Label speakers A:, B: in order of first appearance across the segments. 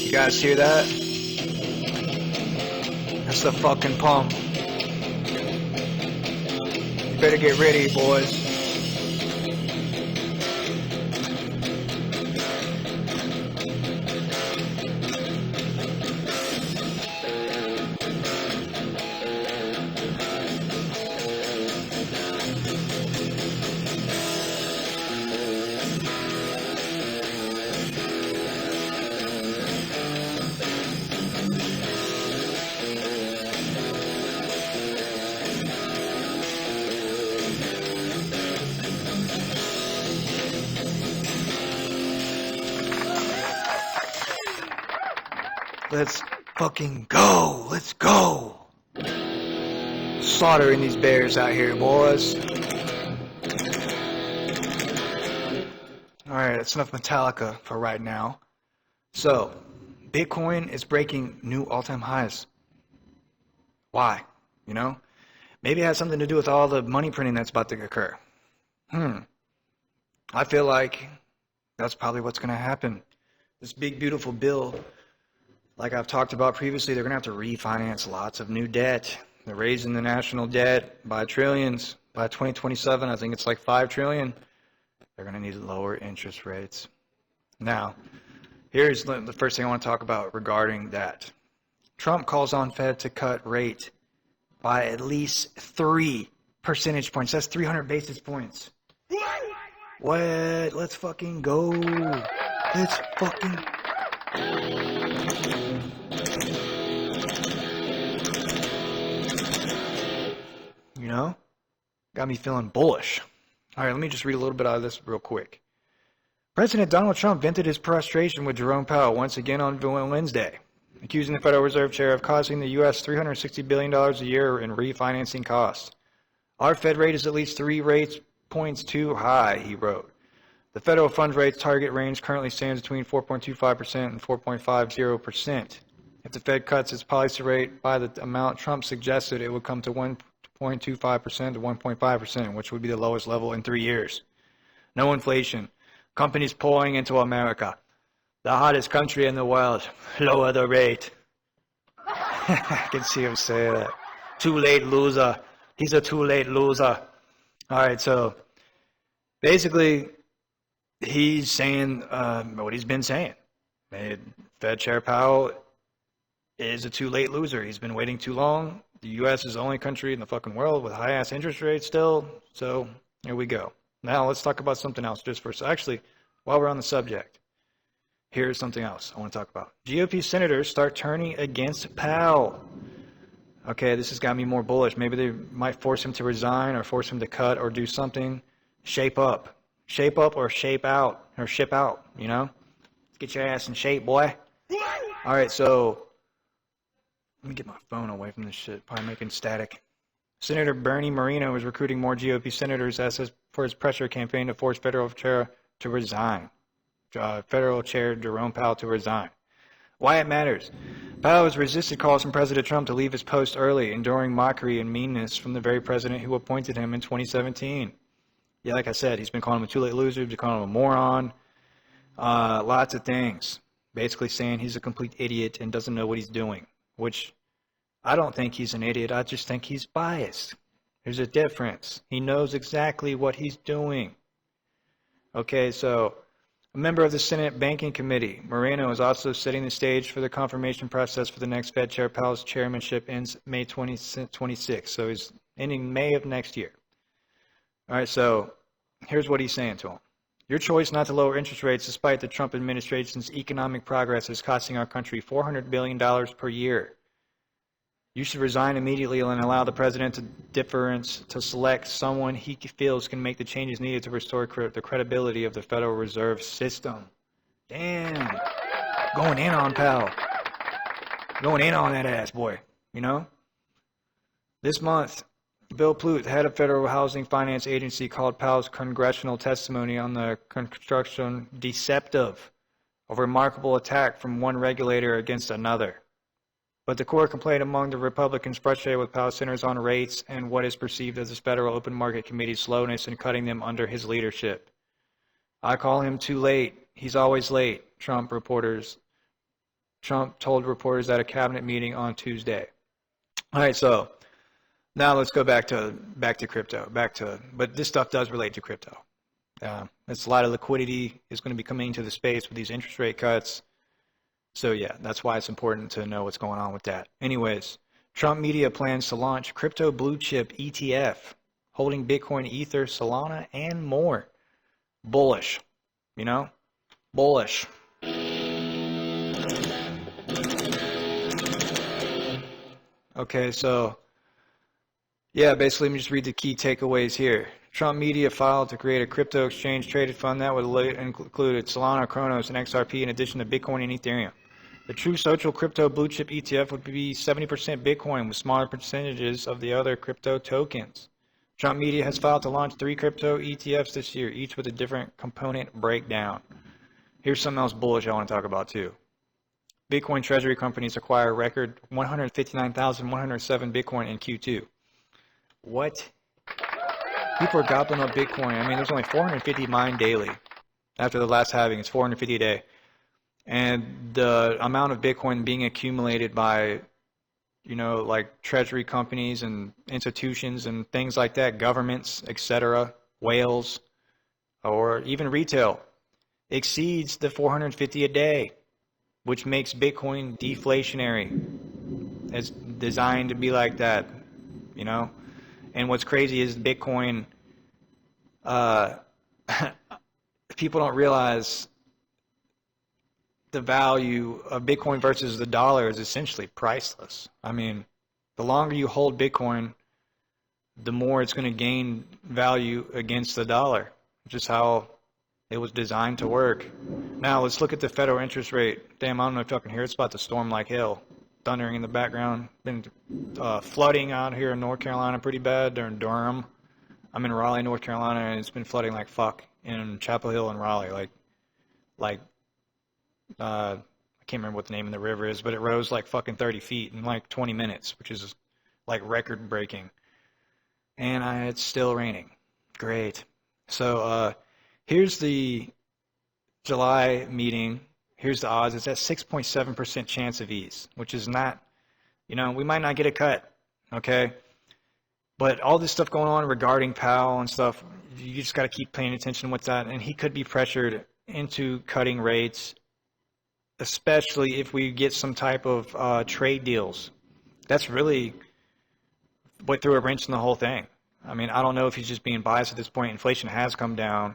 A: You guys hear that? That's the fucking pump. You better get ready, boys. Let's fucking go. Let's go. Slaughtering these bears out here, boys. Alright, that's enough Metallica for right now. So, Bitcoin is breaking new all-time highs. Why? You know? Maybe it has something to do with all the money printing that's about to occur. I feel like that's probably what's going to happen. This big, beautiful bill, like I've talked about previously, they're going to have to refinance lots of new debt. They're raising the national debt by trillions. By 2027, I think it's like $5 trillion. They're going to need lower interest rates. Now, here's the first thing I want to talk about regarding that. Trump calls on Fed to cut rate by at least 3 percentage points. That's 300 basis points. What? Let's fucking go. Let's fucking... You know? Got me feeling bullish. All right, let me just read a little bit out of this real quick. President Donald Trump vented his frustration with Jerome Powell once again on Wednesday, accusing the Federal Reserve Chair of costing the U.S. $360 billion a year in refinancing costs. Our Fed rate is at least 3 rate points too high, he wrote. The federal funds rate target range currently stands between 4.25% and 4.50%. If the Fed cuts its policy rate by the amount Trump suggested, it would come to 1.25% to 1.5%, which would be the lowest level in 3 years. No inflation. Companies pouring into America. The hottest country in the world. Lower the rate. I can see him say that. Too late loser. He's a too late loser. All right, so basically he's saying what he's been saying. Fed Chair Powell is a too late loser. He's been waiting too long. The U.S. is the only country in the fucking world with high-ass interest rates still. So here we go. Now let's talk about something else just for a second. Actually, while we're on the subject, here's something else I want to talk about. GOP senators start turning against Powell. Okay, this has got me more bullish. Maybe they might force him to resign or force him to cut or do something. Shape up. Shape up or shape out or ship out, you know? Let's get your ass in shape, boy. All right, so let me get my phone away from this shit. Probably making static. Senator Bernie Moreno is recruiting more GOP senators for his pressure campaign to force federal chair to resign. Federal Chair Jerome Powell to resign. Why it matters. Powell has resisted calls from President Trump to leave his post early, enduring mockery and meanness from the very president who appointed him in 2017. Yeah, like I said, he's been calling him a too-late loser, he's been calling him a moron, lots of things. Basically saying he's a complete idiot and doesn't know what he's doing, which I don't think he's an idiot. I just think he's biased. There's a difference. He knows exactly what he's doing. Okay, so a member of the Senate Banking Committee, Moreno, is also setting the stage for the confirmation process for the next Fed Chair. Powell's chairmanship ends May 2026, so he's ending May of next year. All right, so here's what he's saying to him. Your choice not to lower interest rates despite the Trump administration's economic progress is costing our country $400 billion per year. You should resign immediately and allow the president to select someone he feels can make the changes needed to restore the credibility of the Federal Reserve System. Damn. Going in on Powell. Going in on that ass, boy. You know? This month, Bill Plute, head of Federal Housing Finance Agency, called Powell's congressional testimony on the construction deceptive, a remarkable attack from one regulator against another. But the core complaint among the Republicans frustrated with Powell centers on rates and what is perceived as the Federal Open Market Committee's slowness in cutting them under his leadership. I call him too late. He's always late, Trump reporters Trump told reporters at a cabinet meeting on Tuesday. All right, so now let's go back to crypto. But this stuff does relate to crypto. It's a lot of liquidity is going to be coming into the space with these interest rate cuts. So yeah, that's why it's important to know what's going on with that. Anyways, Trump media plans to launch crypto blue chip ETF, holding Bitcoin, Ether, Solana, and more. Bullish, you know? Bullish. Okay, so yeah, basically let me just read the key takeaways here. Trump media filed to create a crypto exchange traded fund that would include Solana, Kronos, and XRP in addition to Bitcoin and Ethereum. The True Social Crypto Blue Chip ETF would be 70% Bitcoin with smaller percentages of the other crypto tokens. Trump media has filed to launch 3 crypto ETFs this year, each with a different component breakdown. Here's something else bullish I want to talk about too. Bitcoin treasury companies acquire a record 159,107 Bitcoin in Q2. What? People are gobbling up Bitcoin. I mean, there's only 450 mined daily. After the last halving, it's 450 a day. And the amount of Bitcoin being accumulated by, like treasury companies and institutions and things like that, governments, etc., whales, or even retail, exceeds the 450 a day, which makes Bitcoin deflationary. It's designed to be like that, And what's crazy is Bitcoin, people don't realize the value of Bitcoin versus the dollar is essentially priceless. I mean, the longer you hold Bitcoin, the more it's going to gain value against the dollar, which is how it was designed to work. Now, let's look at the federal interest rate. Damn, I don't know if y'all can hear it. It's about to storm like hell. Thundering in the background. Been flooding out here in North Carolina pretty bad. They're in Durham. I'm in Raleigh, North Carolina, and it's been flooding like fuck in Chapel Hill and Raleigh. I can't remember what the name of the river is, but it rose like fucking 30 feet in like 20 minutes, which is like record breaking. And it's still raining. Great. So here's the July meeting. Here's the odds. It's at 6.7% chance of ease, which is not, we might not get a cut, okay? But all this stuff going on regarding Powell and stuff, you just got to keep paying attention to what's that. And he could be pressured into cutting rates, especially if we get some type of trade deals. That's really what threw a wrench in the whole thing. I mean, I don't know if he's just being biased at this point. Inflation has come down.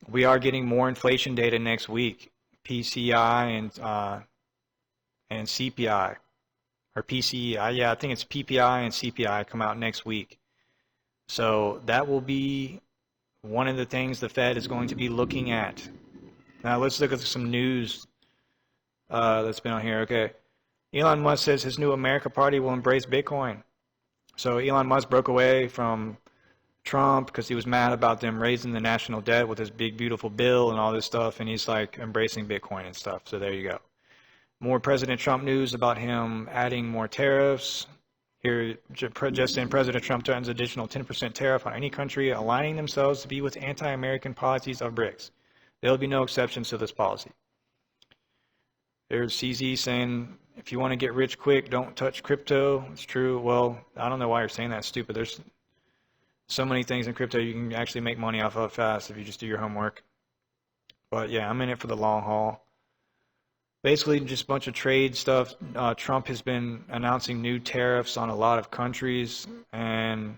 A: We are getting more inflation data next week, PCI and CPI, or PCE. Yeah, I think it's PPI and CPI come out next week. So that will be one of the things the Fed is going to be looking at. Now let's look at some news that's been on here. Okay, Elon Musk says his new America Party will embrace Bitcoin. So Elon Musk broke away from Trump because he was mad about them raising the national debt with his big beautiful bill and all this stuff, and he's like embracing Bitcoin and stuff. So there you go. More President Trump news about him adding more tariffs. Here, just in, President Trump threatens additional 10% tariff on any country aligning themselves to be with anti-American policies of BRICS. There will be no exceptions to this policy. There's CZ saying, if you want to get rich quick, don't touch crypto. It's true. Well, I don't know why you're saying that. It's stupid. There's so many things in crypto you can actually make money off of fast if you just do your homework. But yeah, I'm in it for the long haul. Basically, just a bunch of trade stuff. Trump has been announcing new tariffs on a lot of countries. And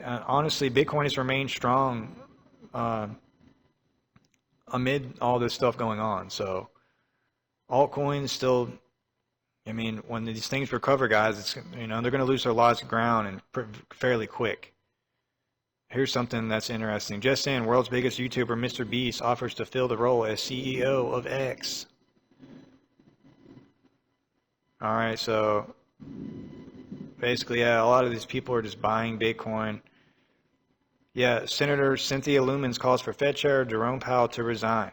A: honestly, Bitcoin has remained strong amid all this stuff going on. So altcoins still, I mean, when these things recover, guys, it's, they're going to lose their lost ground and fairly quick. Here's something that's interesting. Just in, world's biggest YouTuber, Mr. Beast, offers to fill the role as CEO of X. All right, so basically, yeah, a lot of these people are just buying Bitcoin. Yeah, Senator Cynthia Lumens calls for Fed Chair Jerome Powell to resign.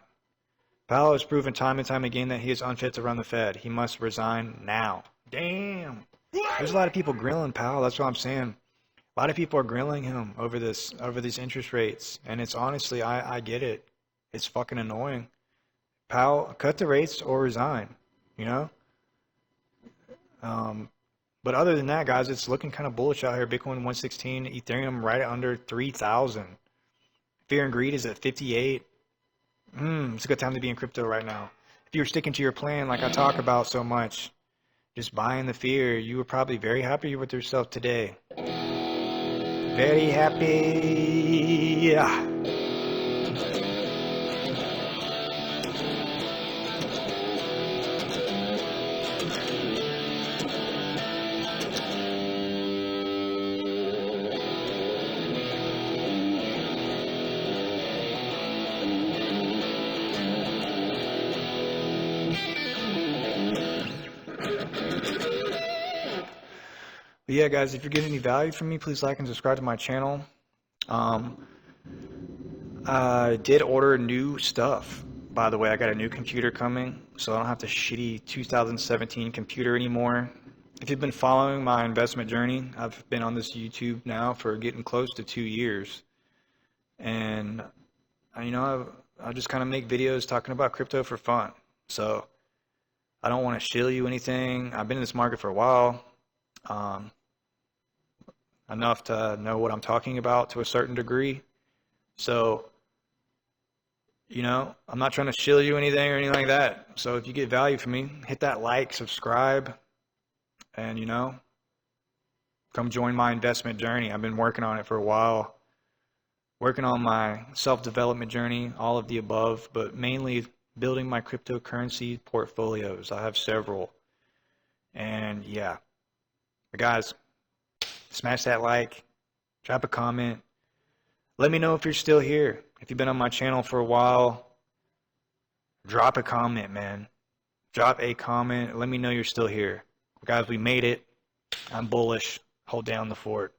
A: Powell has proven time and time again that he is unfit to run the Fed. He must resign now. Damn. There's a lot of people grilling Powell. That's what I'm saying. A lot of people are grilling him over these interest rates, and it's honestly, I get it. It's fucking annoying. Powell, cut the rates or resign, you know? But other than that, guys, it's looking kind of bullish out here. Bitcoin 116, Ethereum right under 3,000. Fear and greed is at 58. It's a good time to be in crypto right now. If you were sticking to your plan like I talk about so much, just buying the fear, you were probably very happy with yourself today. Very happy. Yeah. But yeah, guys, if you're getting any value from me, please like and subscribe to my channel. I did order new stuff. By the way, I got a new computer coming, so I don't have the shitty 2017 computer anymore. If you've been following my investment journey, I've been on this YouTube now for getting close to 2 years. And, you know, I just kind of make videos talking about crypto for fun. So I don't want to shill you anything. I've been in this market for a while. Enough to know what I'm talking about to a certain degree. So, you know, I'm not trying to shill you anything or anything like that. So if you get value from me, hit that like, subscribe, and, you know, come join my investment journey. I've been working on it for a while. Working on my self-development journey, all of the above, but mainly building my cryptocurrency portfolios. I have several. And yeah. But guys, smash that like, drop a comment. Let me know if you're still here. If you've been on my channel for a while, drop a comment, man. Drop a comment. Let me know you're still here. Guys, we made it. I'm bullish. Hold down the fort.